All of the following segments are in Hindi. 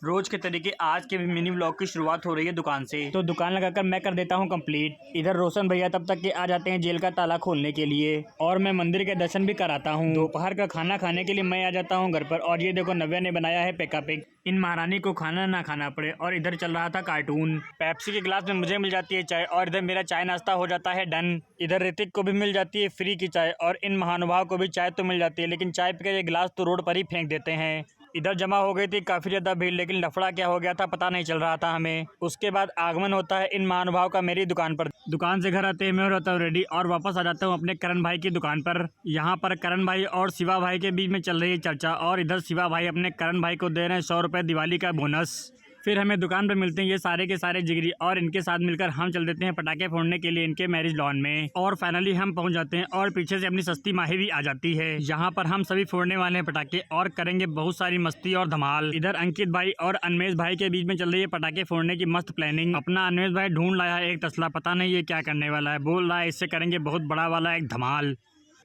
रोज के तरीके आज के भी मिनी व्लॉग की शुरुआत हो रही है दुकान से। तो दुकान लगाकर मैं कर देता हूँ कंप्लीट। इधर रोशन भैया तब तक के आ जाते हैं जेल का ताला खोलने के लिए और मैं मंदिर के दर्शन भी कराता हूँ। दोपहर का खाना खाने के लिए मैं आ जाता हूँ घर पर और ये देखो नव्या ने बनाया है पेका पिक। इन महारानी को खाना ना खाना पड़े। और इधर चल रहा था कार्टून। पेप्सी के गिलास में मुझे मिल जाती है चाय और इधर मेरा चाय नाश्ता हो जाता है डन। इधर ऋतिक को भी मिल जाती है फ्री की चाय और इन महानुभाव को भी चाय तो मिल जाती है, लेकिन चाय पी के ये गिलास तो रोड पर ही फेंक देते हैं। इधर जमा हो गई थी काफी ज्यादा भीड़, लेकिन लफड़ा क्या हो गया था पता नहीं चल रहा था हमें। उसके बाद आगमन होता है इन महानुभाव का मेरी दुकान पर। दुकान से घर आते ही मैं रहता हूँ रेडी और वापस आ जाता हूँ अपने करण भाई की दुकान पर। यहाँ पर करण भाई और शिवा भाई के बीच में चल रही है चर्चा और इधर शिवा भाई अपने करण भाई को दे रहे हैं 100 रुपये दिवाली का बोनस। फिर हमें दुकान पर मिलते हैं ये सारे के सारे जिगरी और इनके साथ मिलकर हम चल देते हैं पटाखे फोड़ने के लिए इनके मैरिज लॉन में। और फाइनली हम पहुंच जाते हैं और पीछे से अपनी सस्ती माही भी आ जाती है। यहाँ पर हम सभी फोड़ने वाले हैं पटाखे और करेंगे बहुत सारी मस्ती और धमाल। इधर अंकित भाई और अनमेश भाई के बीच में चल रही है पटाखे फोड़ने की मस्त प्लानिंग। अपना अनमेश भाई ढूंढ लाया है एक तसला, पता नहीं ये क्या करने वाला है। बोल रहा है इससे करेंगे बहुत बड़ा वाला एक धमाल।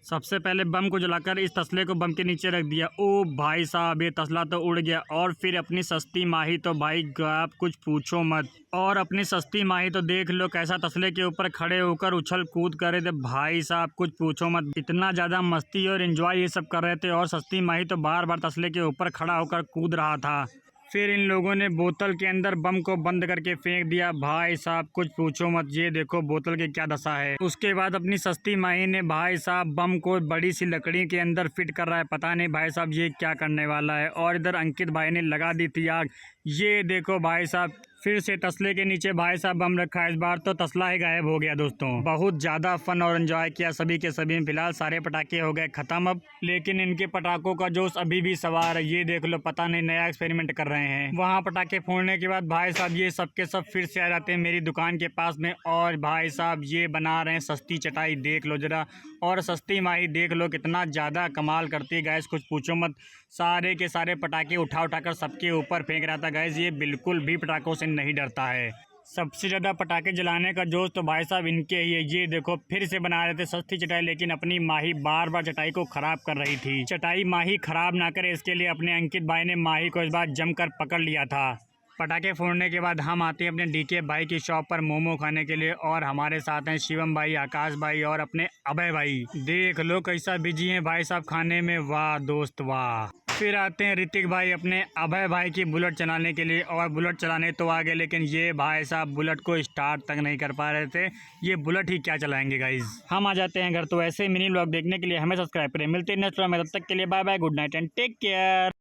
सबसे पहले बम को जलाकर इस तसले को बम के नीचे रख दिया। ओ भाई साहब ये तसला तो उड़ गया। और फिर अपनी सस्ती माही तो भाई आप कुछ पूछो मत। और अपनी सस्ती माही तो देख लो कैसा तसले के ऊपर खड़े होकर उछल कूद कर रहे थे भाई साहब, कुछ पूछो मत। इतना ज़्यादा मस्ती और एंजॉय ये सब कर रहे थे और सस्ती माही तो बार बार तसले के ऊपर खड़ा होकर कूद रहा था। फिर इन लोगों ने बोतल के अंदर बम को बंद करके फेंक दिया भाई साहब, कुछ पूछो मत। ये देखो बोतल की क्या दशा है। उसके बाद अपनी सस्ती माही ने भाई साहब बम को बड़ी सी लकड़ी के अंदर फिट कर रहा है, पता नहीं भाई साहब ये क्या करने वाला है। और इधर अंकित भाई ने लगा दी थी आग। ये देखो भाई साहब फिर से तसले के नीचे भाई साहब बम रखा है। इस बार तो तसला ही गायब हो गया दोस्तों। बहुत ज्यादा फन और एंजॉय किया सभी के सभी। फिलहाल सारे पटाखे हो गए खत्म अब, लेकिन इनके पटाखों का जोश अभी भी सवार है। ये देख लो पता नहीं नया एक्सपेरिमेंट कर रहे हैं। वहाँ पटाखे फोड़ने के बाद भाई साहब ये सब के सब फिर से आ जाते हैं मेरी दुकान के पास में और भाई साहब ये बना रहे हैं सस्ती चटाई, देख लो जरा। और सस्ती माही देख लो कितना ज्यादा कमाल करती है गैस, कुछ पूछो मत। सारे के सारे पटाखे उठा कर सबके ऊपर फेंक रहा था गैस। ये बिल्कुल भी पटाखों से नहीं डरता है। सबसे ज्यादा पटाखे जलाने का जोश तो भाई साहब इनके ही है। ये देखो फिर से बना रहे थे सस्ती चटाई, लेकिन अपनी माही बार बार चटाई को खराब कर रही थी। चटाई माही खराब ना करे इसके लिए अपने अंकित भाई ने माही को इस बार जमकर पकड़ लिया था। पटाखे फोड़ने के बाद हम आते हैं अपने डीके भाई की शॉप पर मोमो खाने के लिए और हमारे साथ हैं शिवम भाई, आकाश भाई और अपने अभय भाई। देख लो कैसा बिजी हैं भाई साहब खाने में, वाह दोस्त वाह। फिर आते हैं ऋतिक भाई अपने अभय भाई की बुलेट चलाने के लिए और बुलेट चलाने तो आ गए, लेकिन ये भाई साहब बुलेट को स्टार्ट तक नहीं कर पा रहे थे। ये बुलेट ही क्या चलाएंगे गाइज। हम आ जाते हैं घर। तो ऐसे मिनी व्लॉग देखने के लिए हमें सब्सक्राइब करें। मिलते हैं नेक्स्ट व्लॉग में, तब तक के लिए bye bye, good night and take care.